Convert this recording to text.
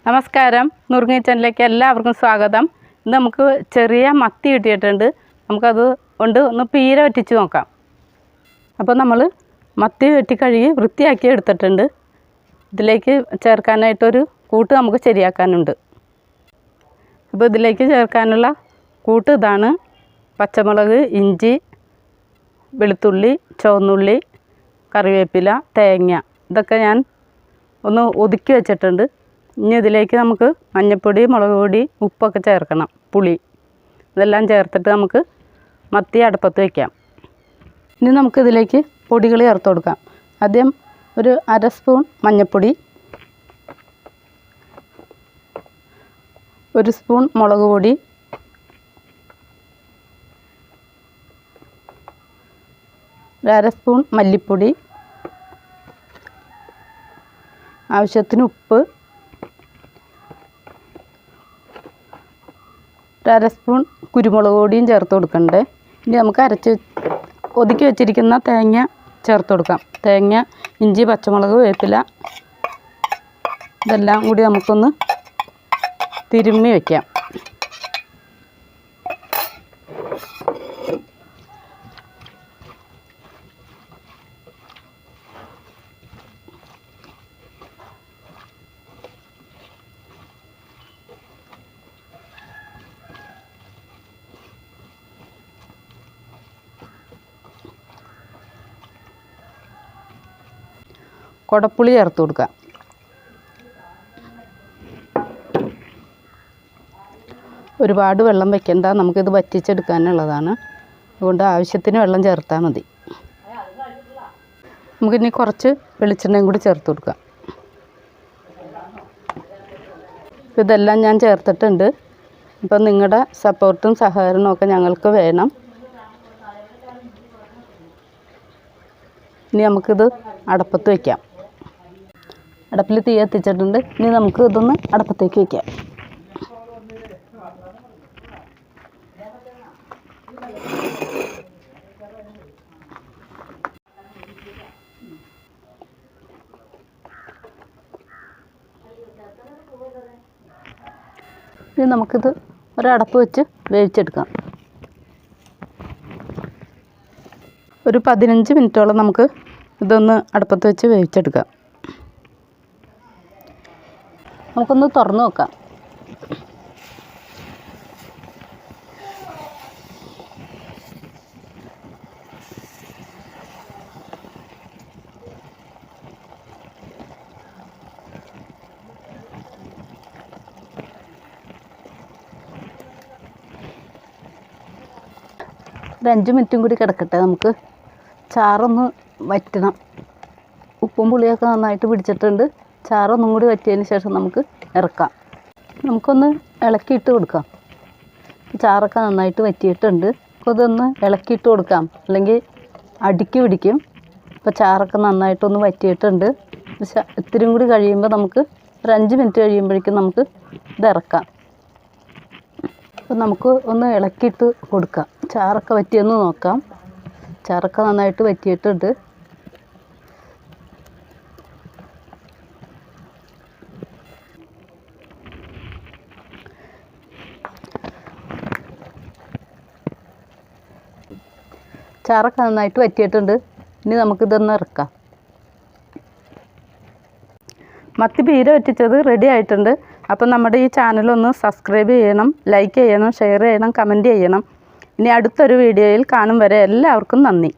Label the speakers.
Speaker 1: നമസ്കാരം, നുറുങ്ങി കിച്ചണിലേക്ക് എല്ലാവർക്കും സ്വാഗതം. ഇന്ന് നമുക്ക് ചെറിയ മത്തി കിട്ടിയിട്ടുണ്ട്. നമുക്കത് കൊണ്ട് ഒന്ന് പീര വറ്റിച്ച് നോക്കാം. അപ്പോൾ നമ്മൾ മത്തി വെട്ടി കഴുകി വൃത്തിയാക്കി എടുത്തിട്ടുണ്ട്. ഇതിലേക്ക് ചേർക്കാനായിട്ടൊരു കൂട്ട് നമുക്ക് ശരിയാക്കാനുണ്ട്. അപ്പോൾ ഇതിലേക്ക് ചേർക്കാനുള്ള കൂട്ട് ഇതാണ്: പച്ചമുളക്, ഇഞ്ചി, വെളുത്തുള്ളി, ചുവന്നുള്ളി, കറിവേപ്പില, തേങ്ങ. ഇതൊക്കെ ഞാൻ ഒന്ന് ഒതുക്കി വെച്ചിട്ടുണ്ട്. ഇനി ഇതിലേക്ക് നമുക്ക് മഞ്ഞൾപ്പൊടി, മുളക് പൊടി, ഉപ്പൊക്കെ ചേർക്കണം, പുളി ഇതെല്ലാം ചേർത്തിട്ട് നമുക്ക് മത്തി അടുപ്പത്ത് വയ്ക്കാം. ഇനി നമുക്കിതിലേക്ക് പൊടികൾ ചേർത്ത് കൊടുക്കാം. ആദ്യം ഒരു 1/2 സ്പൂൺ മഞ്ഞൾപ്പൊടി, 1 സ്പൂൺ മുളക് പൊടി, 1/2 സ്പൂൺ മല്ലിപ്പൊടി, ആവശ്യത്തിന് ഉപ്പ്, 1/2 സ്പൂൺ കുരുമുളക് പൊടിയും ചേർത്ത് കൊടുക്കണ്ടേ. ഇനി നമുക്ക് ഒതുക്കി വെച്ചിരിക്കുന്ന തേങ്ങ ചേർത്ത് കൊടുക്കാം. തേങ്ങ, ഇഞ്ചി, പച്ചമുളക്, വേപ്പില ഇതെല്ലാം കൂടി നമുക്കൊന്ന് തിരുമ്മി വയ്ക്കാം. കുടപ്പുളി ചേർത്ത് കൊടുക്കാം. ഒരുപാട് വെള്ളം വയ്ക്കണ്ട, നമുക്കിത് വറ്റിച്ചെടുക്കാനുള്ളതാണ്. അതുകൊണ്ട് ആവശ്യത്തിന് വെള്ളം ചേർത്താൽ മതി. നമുക്കിനി കുറച്ച് വെളിച്ചെണ്ണയും കൂടി ചേർത്ത് കൊടുക്കാം. ഇതെല്ലാം ഞാൻ ചേർത്തിട്ടുണ്ട്. ഇപ്പം നിങ്ങളുടെ സപ്പോർട്ടും സഹകരണവും ഒക്കെ ഞങ്ങൾക്ക് വേണം. ഇനി നമുക്കിത് അടുപ്പത്ത് വയ്ക്കാം. അടുപ്പിൽ തീ കത്തിച്ചിട്ടുണ്ട്. ഇനി നമുക്ക് ഇതൊന്ന് അടുപ്പത്തേക്ക് വയ്ക്കാം. ഇനി നമുക്കിത് ഒരടപ്പ് വെച്ച് വേവിച്ചെടുക്കാം. ഒരു 15 മിനിറ്റോളം നമുക്ക് ഇതൊന്ന് അടുപ്പത്ത് വെച്ച് വേവിച്ചെടുക്കാം. നമുക്കൊന്ന് തുറന്ന് നോക്കാം. ഒരു 5 മിനിറ്റും കൂടി കിടക്കട്ടെ. നമുക്ക് ചാറൊന്ന് വറ്റണം. ഉപ്പും പുളിയൊക്കെ നന്നായിട്ട് പിടിച്ചിട്ടുണ്ട്. ചാറൊന്നും കൂടി വറ്റിയതിന് ശേഷം നമുക്ക് ഇറക്കാം. നമുക്കൊന്ന് ഇളക്കിയിട്ട് കൊടുക്കാം. ചാറൊക്കെ നന്നായിട്ട് വറ്റിയിട്ടുണ്ട്. അപ്പോൾ ഇതൊന്ന് ഇളക്കിയിട്ട് കൊടുക്കാം, അല്ലെങ്കിൽ അടുക്കി പിടിക്കും. അപ്പോൾ ചാറൊക്കെ നന്നായിട്ടൊന്ന് വറ്റിയിട്ടുണ്ട്. പക്ഷേ ഇത്തിരിയും കൂടി കഴിയുമ്പോൾ നമുക്ക് ഒരു 5 മിനിറ്റ് കഴിയുമ്പോഴേക്കും നമുക്ക് ഇത് ഇറക്കാം. അപ്പോൾ നമുക്ക് ഒന്ന് ഇളക്കിയിട്ട് കൊടുക്കാം. ചാറൊക്കെ വറ്റിയെന്ന് നോക്കാം. ചാറൊക്കെ നന്നായിട്ട് വറ്റിയിട്ടുണ്ട്. ചാറൊക്കെ നന്നായിട്ട് വറ്റിയിട്ടുണ്ട്. ഇനി നമുക്കിതൊന്ന് ഇറക്കാം. മത്തി പീര വറ്റിച്ചത് റെഡി ആയിട്ടുണ്ട്. അപ്പം നമ്മുടെ ഈ ചാനലൊന്ന് സബ്സ്ക്രൈബ് ചെയ്യണം, ലൈക്ക് ചെയ്യണം, ഷെയർ ചെയ്യണം, കമൻറ്റ് ചെയ്യണം. ഇനി അടുത്തൊരു വീഡിയോയിൽ കാണും വരെ എല്ലാവർക്കും നന്ദി.